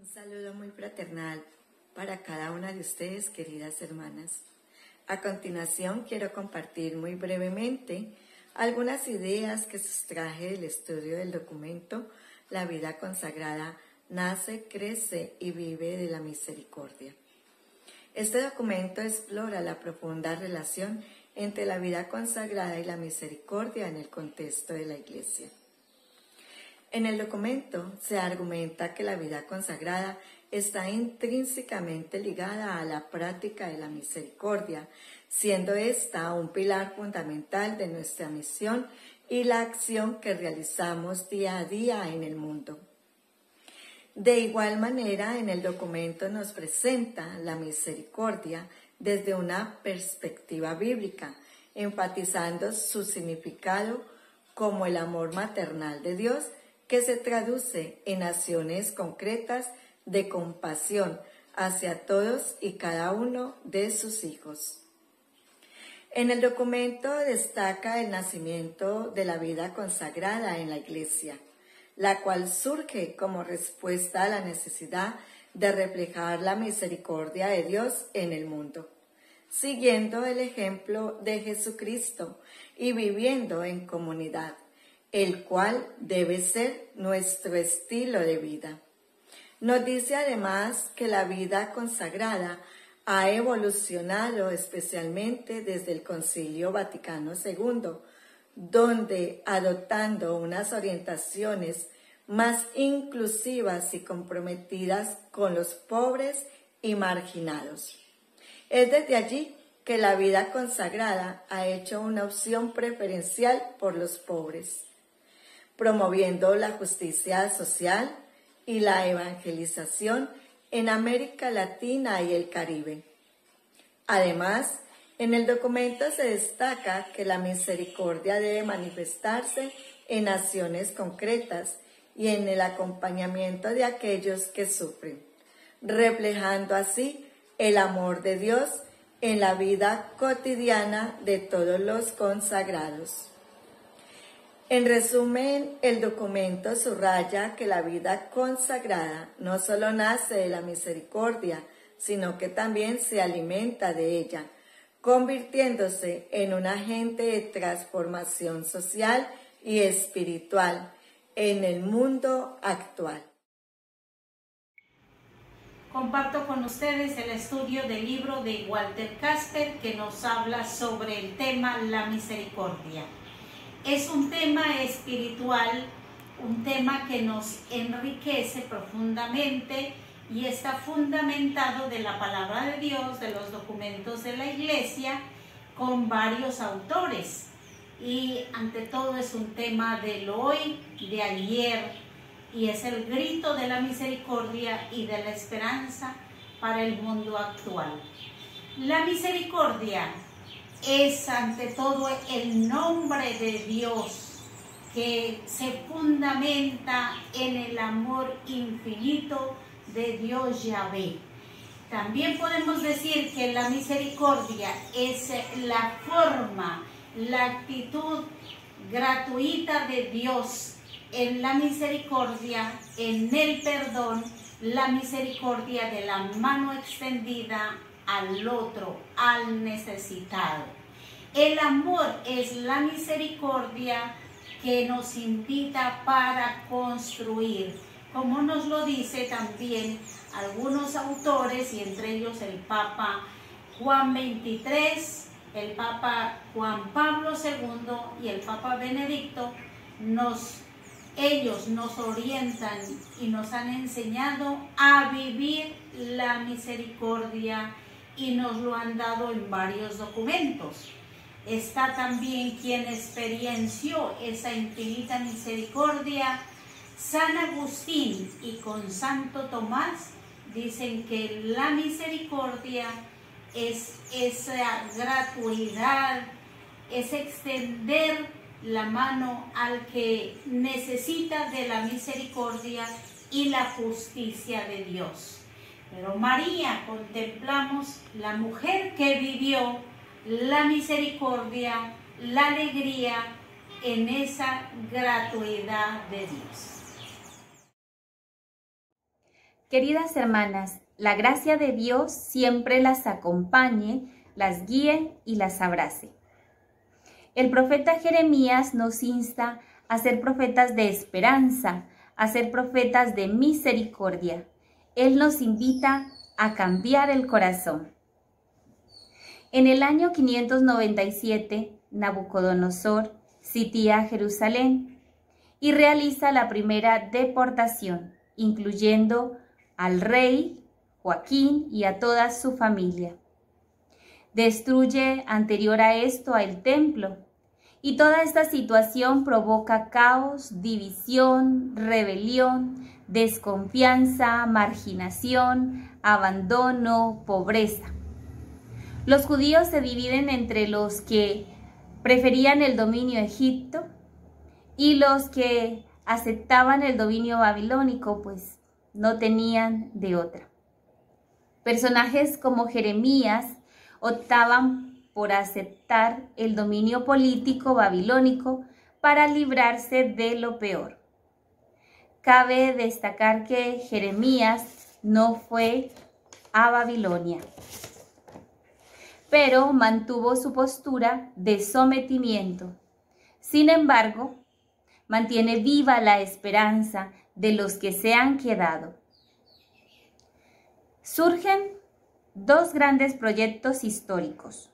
Un saludo muy fraternal para cada una de ustedes, queridas hermanas. A continuación quiero compartir muy brevemente algunas ideas que sustraje del estudio del documento La vida consagrada nace, crece y vive de la misericordia. Este documento explora la profunda relación entre la vida consagrada y la misericordia en el contexto de la Iglesia. En el documento se argumenta que la vida consagrada está intrínsecamente ligada a la práctica de la misericordia, siendo esta un pilar fundamental de nuestra misión y la acción que realizamos día a día en el mundo. De igual manera, en el documento nos presenta la misericordia desde una perspectiva bíblica, enfatizando su significado como el amor maternal de Dios, que se traduce en acciones concretas de compasión hacia todos y cada uno de sus hijos. En el documento destaca el nacimiento de la vida consagrada en la Iglesia, la cual surge como respuesta a la necesidad de reflejar la misericordia de Dios en el mundo, siguiendo el ejemplo de Jesucristo y viviendo en comunidad, el cual debe ser nuestro estilo de vida. Nos dice además que la vida consagrada ha evolucionado especialmente desde el Concilio Vaticano II, donde, adoptando unas orientaciones más inclusivas y comprometidas con los pobres y marginados. Es desde allí que la vida consagrada ha hecho una opción preferencial por los pobres, promoviendo la justicia social y la evangelización en América Latina y el Caribe. Además, en el documento se destaca que la misericordia debe manifestarse en acciones concretas y en el acompañamiento de aquellos que sufren, reflejando así el amor de Dios en la vida cotidiana de todos los consagrados. En resumen, el documento subraya que la vida consagrada no solo nace de la misericordia, sino que también se alimenta de ella, convirtiéndose en un agente de transformación social y espiritual en el mundo actual. Comparto con ustedes el estudio del libro de Walter Casper que nos habla sobre el tema la misericordia. Es un tema espiritual, un tema que nos enriquece profundamente y está fundamentado de la palabra de Dios, de los documentos de la Iglesia, con varios autores. Y ante todo es un tema del hoy, de ayer, y es el grito de la misericordia y de la esperanza para el mundo actual. La misericordia es ante todo el nombre de Dios que se fundamenta en el amor infinito de Dios Yahvé. También podemos decir que la misericordia es la forma, la actitud gratuita de Dios en la misericordia, en el perdón, la misericordia de la mano extendida al otro, al necesitado. El amor es la misericordia que nos invita para construir, como nos lo dice también algunos autores, y entre ellos el Papa Juan XXIII, el Papa Juan Pablo II y el Papa Benedicto. Ellos nos orientan y nos han enseñado a vivir la misericordia y nos lo han dado en varios documentos. Está también quien experienció esa infinita misericordia, San Agustín, y con Santo Tomás dicen que la misericordia es esa gratuidad, es extender la mano al que necesita de la misericordia y la justicia de Dios. Pero María, contemplamos la mujer que vivió la misericordia, la alegría en esa gratuidad de Dios. Queridas hermanas, la gracia de Dios siempre las acompañe, las guíe y las abrace. El profeta Jeremías nos insta a ser profetas de esperanza, a ser profetas de misericordia. Él nos invita a cambiar el corazón. En el año 597, Nabucodonosor sitía Jerusalén y realiza la primera deportación, incluyendo al rey Joaquín y a toda su familia. Destruye anterior a esto el templo y toda esta situación provoca caos, división, rebelión, desconfianza, marginación, abandono, pobreza. Los judíos se dividen entre los que preferían el dominio egipto y los que aceptaban el dominio babilónico, pues no tenían de otra. Personajes como Jeremías optaban por aceptar el dominio político babilónico para librarse de lo peor. Cabe destacar que Jeremías no fue a Babilonia, pero mantuvo su postura de sometimiento. Sin embargo, mantiene viva la esperanza de los que se han quedado. Surgen dos grandes proyectos históricos.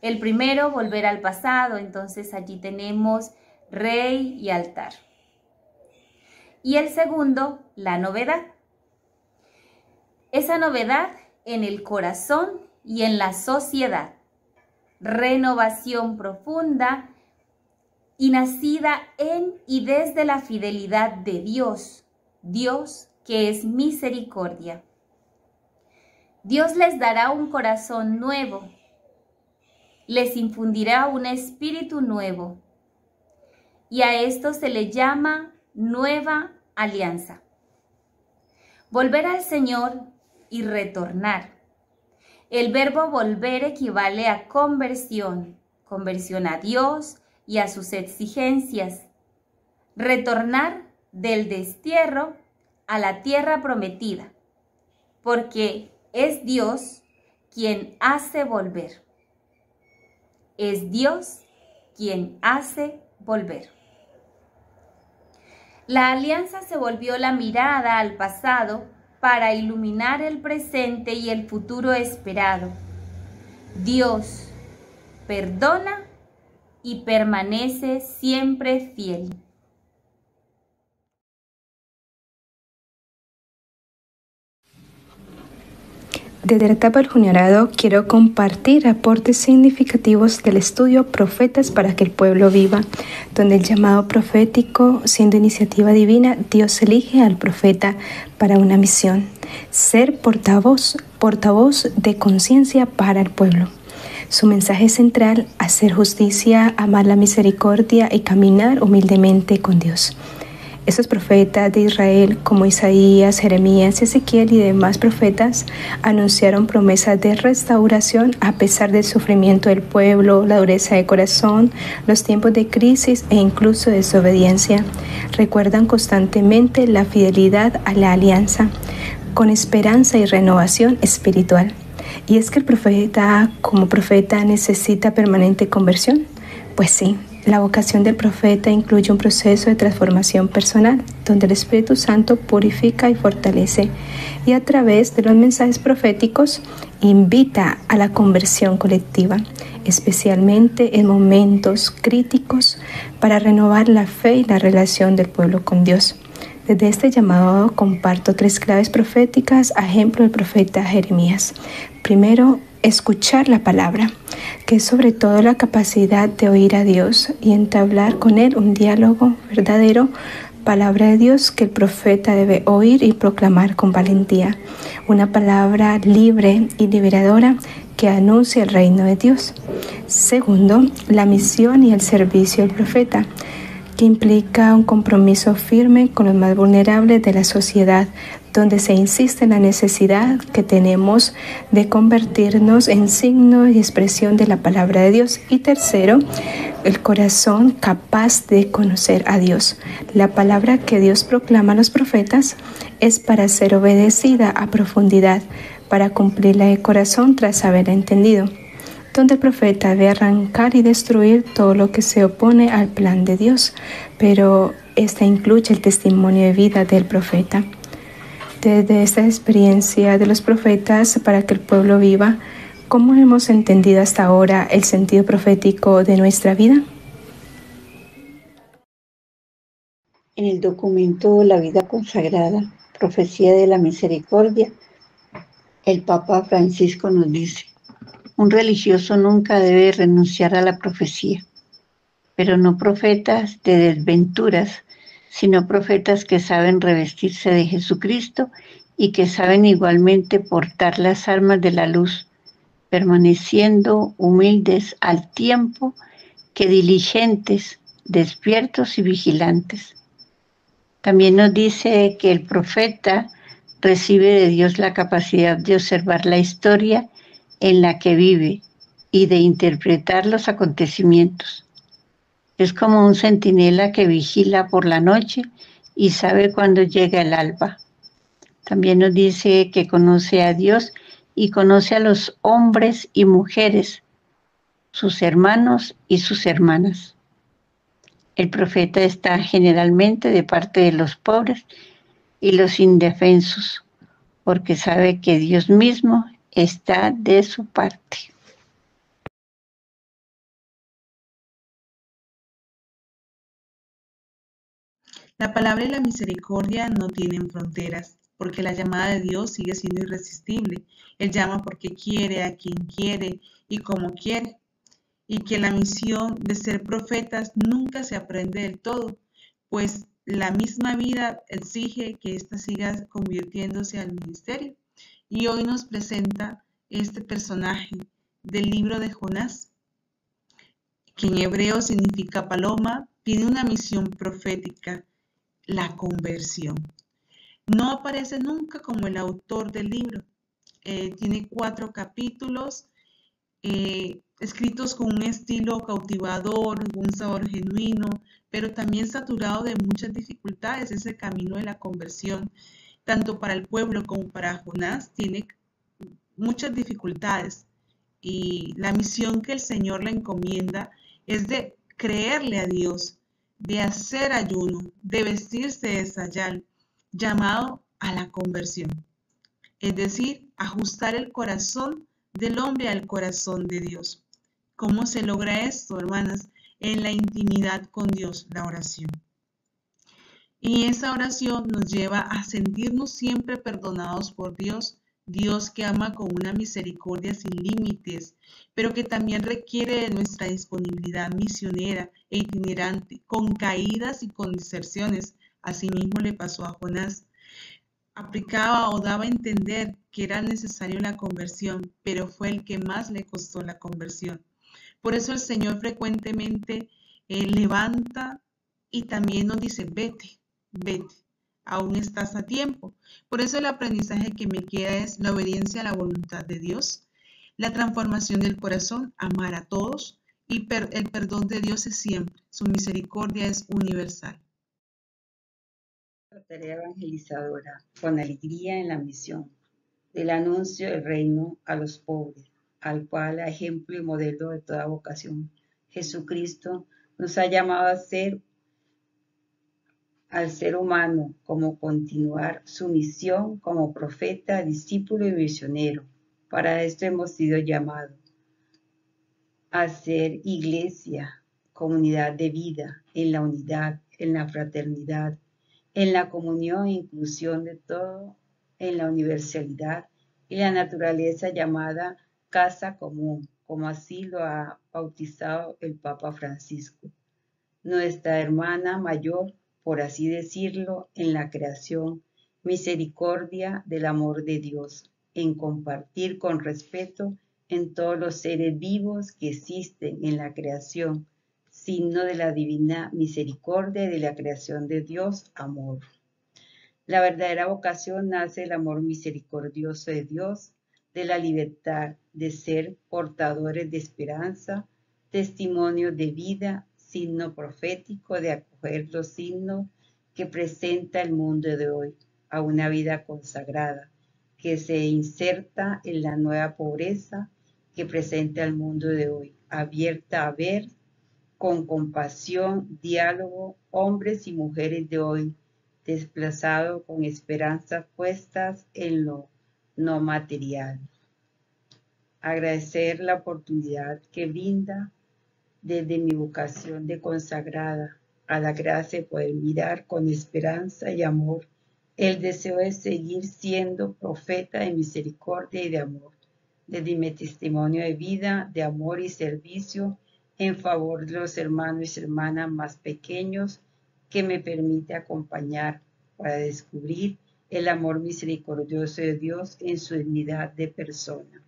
El primero, volver al pasado, entonces allí tenemos rey y altar. Y el segundo, la novedad. Esa novedad en el corazón y en la sociedad. Renovación profunda y nacida en y desde la fidelidad de Dios, Dios que es misericordia. Dios les dará un corazón nuevo, les infundirá un espíritu nuevo, y a esto se le llama nueva alianza. Volver al Señor y retornar. El verbo volver equivale a conversión, conversión a Dios y a sus exigencias. Retornar del destierro a la tierra prometida, porque es Dios quien hace volver. Es Dios quien hace volver. La alianza se volvió la mirada al pasado para iluminar el presente y el futuro esperado. Dios perdona y permanece siempre fiel. Desde la etapa del juniorado quiero compartir aportes significativos del estudio Profetas para que el pueblo viva, donde el llamado profético, siendo iniciativa divina, Dios elige al profeta para una misión: ser portavoz de conciencia para el pueblo. Su mensaje central: hacer justicia, amar la misericordia y caminar humildemente con Dios. Esos profetas de Israel, como Isaías, Jeremías, Ezequiel y demás profetas, anunciaron promesas de restauración a pesar del sufrimiento del pueblo, la dureza de corazón, los tiempos de crisis e incluso desobediencia. Recuerdan constantemente la fidelidad a la alianza, con esperanza y renovación espiritual. ¿Y es que el profeta, como profeta, necesita permanente conversión? Pues sí. La vocación del profeta incluye un proceso de transformación personal, donde el Espíritu Santo purifica y fortalece, y a través de los mensajes proféticos invita a la conversión colectiva, especialmente en momentos críticos para renovar la fe y la relación del pueblo con Dios. Desde este llamado comparto 3 claves proféticas a ejemplo del profeta Jeremías. Primero, escuchar la palabra, que es sobre todo la capacidad de oír a Dios y entablar con Él un diálogo verdadero, palabra de Dios que el profeta debe oír y proclamar con valentía, una palabra libre y liberadora que anuncia el reino de Dios. Segundo, la misión y el servicio del profeta, que implica un compromiso firme con los más vulnerables de la sociedad, donde se insiste en la necesidad que tenemos de convertirnos en signo y expresión de la palabra de Dios. Y tercero, el corazón capaz de conocer a Dios. La palabra que Dios proclama a los profetas es para ser obedecida a profundidad, para cumplirla de corazón tras haberla entendido, donde el profeta debe arrancar y destruir todo lo que se opone al plan de Dios, pero esta incluye el testimonio de vida del profeta. Desde esta experiencia de los profetas para que el pueblo viva, ¿cómo hemos entendido hasta ahora el sentido profético de nuestra vida? En el documento La vida consagrada, Profecía de la Misericordia, el Papa Francisco nos dice: un religioso nunca debe renunciar a la profecía, pero no profetas de desventuras, sino profetas que saben revestirse de Jesucristo y que saben igualmente portar las armas de la luz, permaneciendo humildes al tiempo que diligentes, despiertos y vigilantes. También nos dice que el profeta recibe de Dios la capacidad de observar la historia en la que vive y de interpretar los acontecimientos. Es como un centinela que vigila por la noche y sabe cuándo llega el alba. También nos dice que conoce a Dios y conoce a los hombres y mujeres, sus hermanos y sus hermanas. El profeta está generalmente de parte de los pobres y los indefensos, porque sabe que Dios mismo está de su parte. La palabra y la misericordia no tienen fronteras, porque la llamada de Dios sigue siendo irresistible. Él llama porque quiere, a quien quiere y como quiere. Y que la misión de ser profetas nunca se aprende del todo, pues la misma vida exige que ésta siga convirtiéndose al ministerio. Y hoy nos presenta este personaje del libro de Jonás, que en hebreo significa paloma, tiene una misión profética: la conversión. No aparece nunca como el autor del libro. Tiene 4 capítulos escritos con un estilo cautivador, un sabor genuino, pero también saturado de muchas dificultades. Ese camino de la conversión, tanto para el pueblo como para Jonás, tiene muchas dificultades. Y la misión que el Señor le encomienda es de creerle a Dios, de hacer ayuno, de vestirse de sayal, llamado a la conversión. Es decir, ajustar el corazón del hombre al corazón de Dios. ¿Cómo se logra esto, hermanas? En la intimidad con Dios, la oración. Y esa oración nos lleva a sentirnos siempre perdonados por Dios, Dios que ama con una misericordia sin límites, pero que también requiere de nuestra disponibilidad misionera e itinerante, con caídas y con deserciones. Asimismo le pasó a Jonás. Aplicaba o daba a entender que era necesario la conversión, pero fue el que más le costó la conversión. Por eso el Señor frecuentemente levanta y también nos dice: vete, vete, aún estás a tiempo. Por eso el aprendizaje que me queda es la obediencia a la voluntad de Dios, la transformación del corazón, amar a todos, y el perdón de Dios es siempre, su misericordia es universal. La tarea evangelizadora, con alegría en la misión, del anuncio del reino a los pobres, al cual, a ejemplo y modelo de toda vocación, Jesucristo nos ha llamado a ser al ser humano, como continuar su misión como profeta, discípulo y misionero. Para esto hemos sido llamados a ser iglesia, comunidad de vida, en la unidad, en la fraternidad, en la comunión e inclusión de todo, en la universalidad y la naturaleza llamada casa común, como así lo ha bautizado el Papa Francisco, nuestra hermana mayor, por así decirlo, en la creación, misericordia del amor de Dios, en compartir con respeto en todos los seres vivos que existen en la creación, signo de la divina misericordia y de la creación de Dios, amor. La verdadera vocación nace del amor misericordioso de Dios, de la libertad de ser portadores de esperanza, testimonio de vida, signo profético de acoger los signos que presenta el mundo de hoy a una vida consagrada, que se inserta en la nueva pobreza que presenta el mundo de hoy, abierta a ver con compasión, diálogo, hombres y mujeres de hoy, desplazados con esperanzas puestas en lo no material. Agradecer la oportunidad que brinda desde mi vocación de consagrada a la gracia de poder mirar con esperanza y amor el deseo de seguir siendo profeta de misericordia y de amor, desde mi testimonio de vida, de amor y servicio en favor de los hermanos y hermanas más pequeños, que me permite acompañar para descubrir el amor misericordioso de Dios en su dignidad de persona.